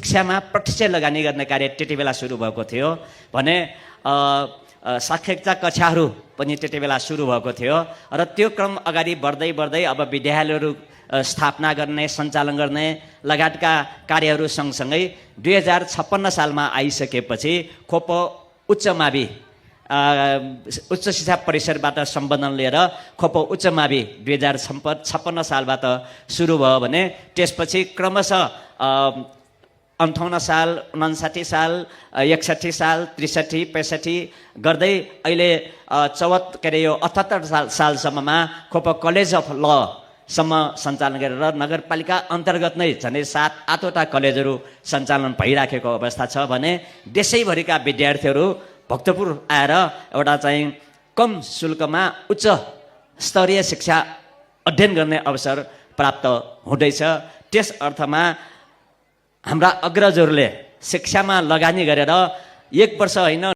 शिक्षामा प्रत्यक्ष लगानी गर्ने कार्य त्यति बेला सुरु भएको थियो भने साक्षरता कक्षाहरू पनि त्यति बेला सुरु भएको थियो र त्यो क्रम अगाडि बढ्दै बढ्दै अब विद्यालयहरू स्थापना गर्ने सञ्चालन गर्ने लगायतका कार्यहरू सँगसँगै 2056 सालमा आइसकेपछि खोप उच्च मावि उच्च शिक्षा परिषदबाट सम्बन्धन लिएर खोप उच्च मावि 2056 सालबाट सुरु भयो भने त्यसपछि क्रमशः 58 साल 59 साल 61 साल 63 65 गर्दै अहिले 78 सालसम्ममा खोप कलेज अफ ल सम्म सञ्चालन गरेर नगरपालिका अन्तर्गत नै झन्डै 7-8वटा कलेजहरू सञ्चालन भइराखेको अवस्था छ भने देशैभरिका विद्यार्थीहरू भक्तपुर आएर एउटा चाहिँ कम शुल्कमा उच्च स्तरीय शिक्षा अध्ययन गर्ने अवसर प्राप्त हुँदैछ। त्यस अर्थमा हाम्रा अग्रजहरूले शिक्षामा लगानी गरेर 1 वर्ष होइन